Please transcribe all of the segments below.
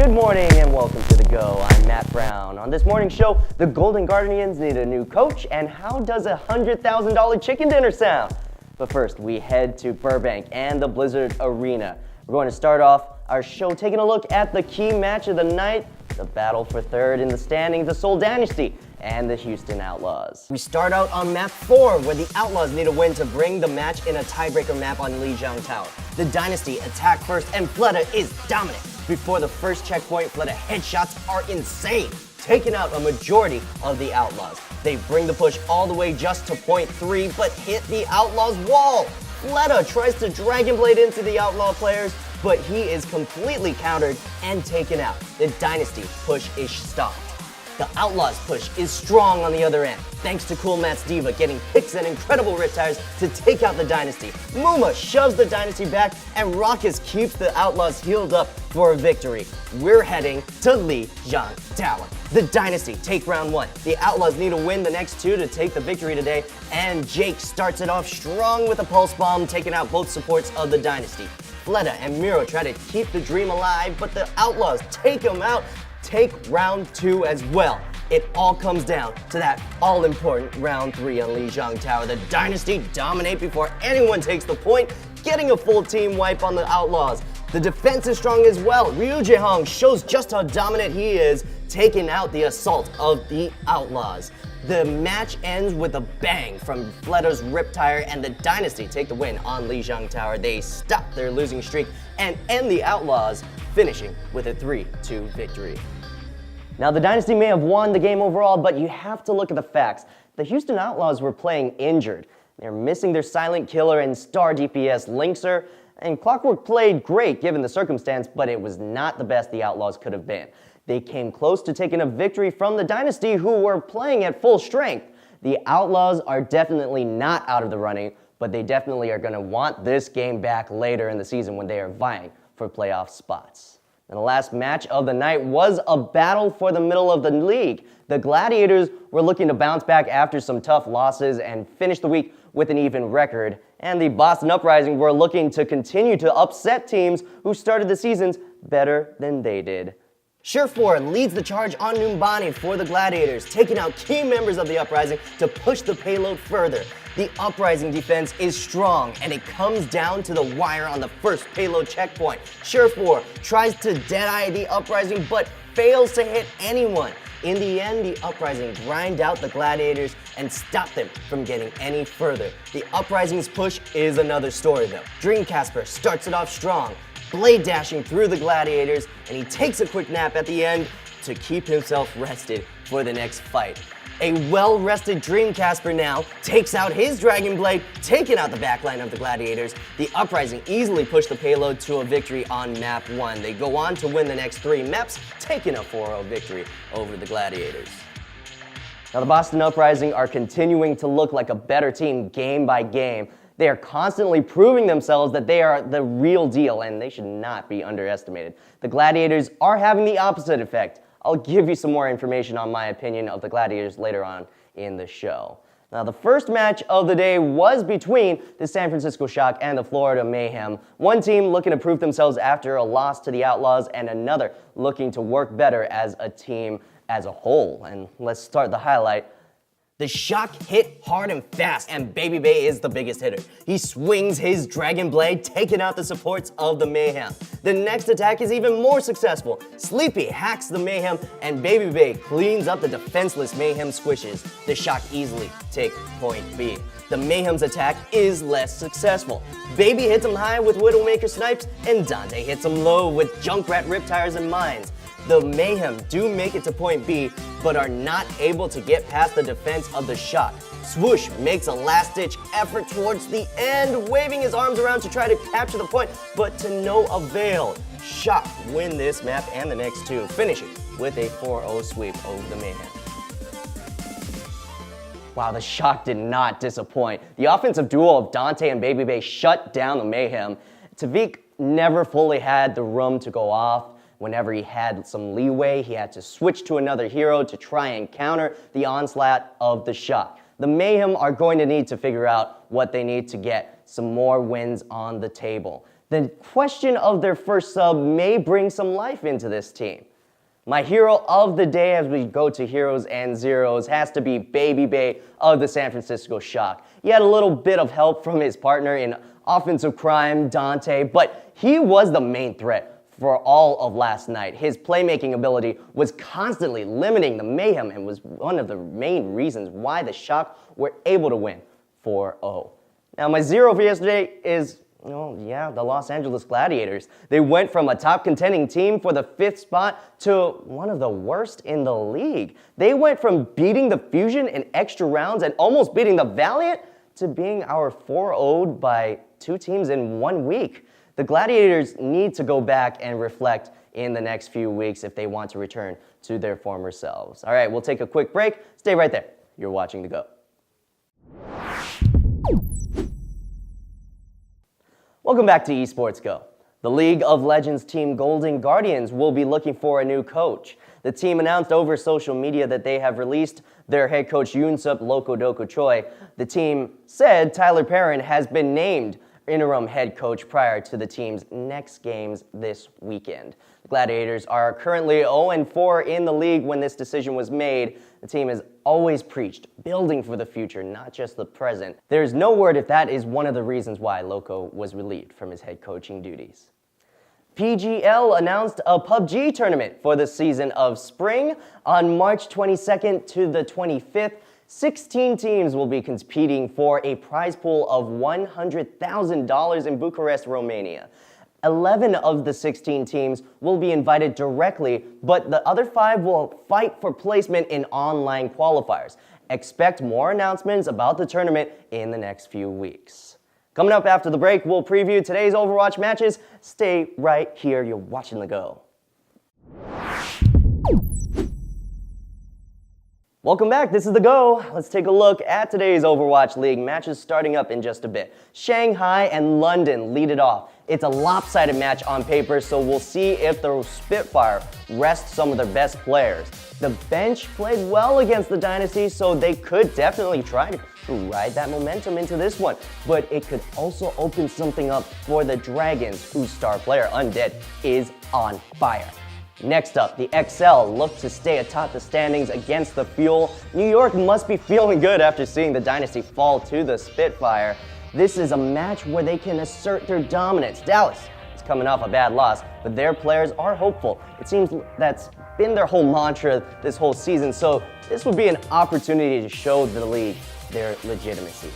Good morning and welcome to The Go. I'm Matt Brown. On this morning's show, the Golden Guardians need a new coach, and how does a $100,000 chicken dinner sound? But first, we head to Burbank and the Blizzard Arena. We're going to start off our show taking a look at the key match of the night, the battle for third in the standings, the Seoul Dynasty and the Houston Outlaws. We start out on map 4, where the Outlaws need a win to bring the match in a tiebreaker map on Lijiang Tower. The Dynasty attack first, and Fleta is dominant. Before the first checkpoint, Fleta headshots are insane, taking out a majority of the Outlaws. They bring the push all the way just to point 3, but hit the Outlaws' wall. Fleta tries to Dragon Blade into the Outlaw players, but he is completely countered and taken out. The Dynasty push is stopped. The Outlaws push is strong on the other end, thanks to Cool Matt's Diva getting picks and incredible riptires to take out the Dynasty. Muma shoves the Dynasty back, and Raucus keeps the Outlaws healed up for a victory. We're heading to Lijiang Tower. The Dynasty take round 1. The Outlaws need to win the next 2 to take the victory today, and Jake starts it off strong with a pulse bomb, taking out both supports of the Dynasty. Fleta and Miro try to keep the dream alive, but the Outlaws take him out. Take round 2 as well. It all comes down to that all-important round 3 on Lijiang Tower. The Dynasty dominate before anyone takes the point, getting a full team wipe on the Outlaws. The defense is strong as well. Ryu Jae-hong shows just how dominant he is, taking out the assault of the Outlaws. The match ends with a bang from Fleta's Riptire, and the Dynasty take the win on Lijiang Tower. They stop their losing streak and end the Outlaws, finishing with a 3-2 victory. Now, the Dynasty may have won the game overall, but you have to look at the facts. The Houston Outlaws were playing injured. They're missing their silent killer and star DPS Linkser, and Clockwork played great given the circumstance, but it was not the best the Outlaws could have been. They came close to taking a victory from the Dynasty, who were playing at full strength. The Outlaws are definitely not out of the running, but they definitely are going to want this game back later in the season when they are vying for playoff spots. And the last match of the night was a battle for the middle of the league. The Gladiators were looking to bounce back after some tough losses and finish the week with an even record. And the Boston Uprising were looking to continue to upset teams who started the seasons better than they did. Surefour leads the charge on Numbani for the Gladiators, taking out key members of the Uprising to push the payload further. The Uprising defense is strong, and it comes down to the wire on the first payload checkpoint. Surefour tries to deadeye the Uprising, but fails to hit anyone. In the end, the Uprising grind out the Gladiators and stop them from getting any further. The Uprising's push is another story, though. Dreamcasper starts it off strong, blade dashing through the Gladiators, and he takes a quick nap at the end to keep himself rested for the next fight. A well-rested Dreamcasper now takes out his Dragon Blade, taking out the backline of the Gladiators. The Uprising easily push the payload to a victory on map 1. They go on to win the next 3 maps, taking a 4-0 victory over the Gladiators. Now, the Boston Uprising are continuing to look like a better team game by game. They are constantly proving themselves that they are the real deal, and they should not be underestimated. The Gladiators are having the opposite effect. I'll give you some more information on my opinion of the Gladiators later on in the show. Now, the first match of the day was between the San Francisco Shock and the Florida Mayhem. One team looking to prove themselves after a loss to the Outlaws, and another looking to work better as a team as a whole. And let's start the highlight. The Shock hit hard and fast, and Baby Bay is the biggest hitter. He swings his Dragon Blade, taking out the supports of the Mayhem. The next attack is even more successful. Sleepy hacks the Mayhem, and Baby Bay cleans up the defenseless Mayhem squishes. The Shock easily take point B. The Mayhem's attack is less successful. Baby hits him high with Widowmaker snipes, and Dante hits him low with Junkrat Riptires and Mines. The Mayhem do make it to point B, but are not able to get past the defense of the Shock. Swoosh makes a last-ditch effort towards the end, waving his arms around to try to capture the point, but to no avail. Shock win this map and the next 2, finishing with a 4-0 sweep over the Mayhem. Wow, the Shock did not disappoint. The offensive duo of Dante and Baby Bay shut down the Mayhem. Tavik never fully had the room to go off. Whenever he had some leeway, he had to switch to another hero to try and counter the onslaught of the Shock. The Mayhem are going to need to figure out what they need to get some more wins on the table. The question of their first sub may bring some life into this team. My hero of the day as we go to heroes and zeros has to be Baby Bay of the San Francisco Shock. He had a little bit of help from his partner in offensive crime, Dante, but he was the main threat for all of last night. His playmaking ability was constantly limiting the mayhem and was one of the main reasons why the Shock were able to win 4-0. Now my zero for yesterday is the Los Angeles Gladiators. They went from a top contending team for the 5th spot to one of the worst in the league. They went from beating the Fusion in extra rounds and almost beating the Valiant to being our 4-0'd by 2 teams in 1 week. The Gladiators need to go back and reflect in the next few weeks if they want to return to their former selves. All right, we'll take a quick break. Stay right there. You're watching The Go. Welcome back to Esports Go. The League of Legends team Golden Guardians will be looking for a new coach. The team announced over social media that they have released their head coach Yoonsup Lokodoko Choi. The team said Tyler Perrin has been named interim head coach prior to the team's next games this weekend. The Gladiators are currently 0-4 in the league when this decision was made. The team has always preached building for the future, not just the present. There's no word if that is one of the reasons why Loco was relieved from his head coaching duties. PGL announced a PUBG tournament for the season of spring on March 22nd to the 25th. 16 teams will be competing for a prize pool of $100,000 in Bucharest, Romania. 11 of the 16 teams will be invited directly, but the other 5 will fight for placement in online qualifiers. Expect more announcements about the tournament in the next few weeks. Coming up after the break, we'll preview today's Overwatch matches. Stay right here, you're watching The Go. Welcome back, this is The Go. Let's take a look at today's Overwatch League matches starting up in just a bit. Shanghai and London lead it off. It's a lopsided match on paper, so we'll see if the Spitfire rests some of their best players. The bench played well against the Dynasty, so they could definitely try to ride that momentum into this one. But it could also open something up for the Dragons, whose star player, Undead, is on fire. Next up, the XL look to stay atop the standings against the Fuel. New York must be feeling good after seeing the Dynasty fall to the Spitfire. This is a match where they can assert their dominance. Dallas is coming off a bad loss, but their players are hopeful. It seems that's been their whole mantra this whole season, so this would be an opportunity to show the league their legitimacy.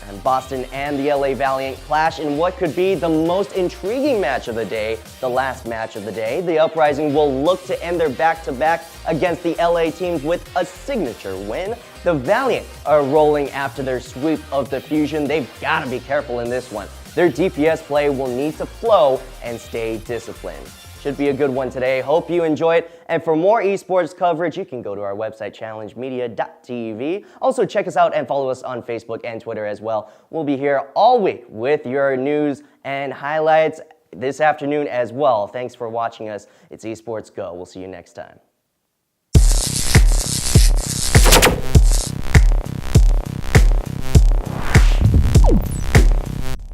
And Boston and the LA Valiant clash in what could be the most intriguing match of the day, the last match of the day. The Uprising will look to end their back-to-back against the LA teams with a signature win. The Valiant are rolling after their sweep of the Fusion. They've got to be careful in this one. Their DPS play will need to flow and stay disciplined. Should be a good one today. Hope you enjoy it. And for more esports coverage, you can go to our website, challengemedia.tv. Also, check us out and follow us on Facebook and Twitter as well. We'll be here all week with your news and highlights this afternoon as well. Thanks for watching us. It's Esports Go. We'll see you next time.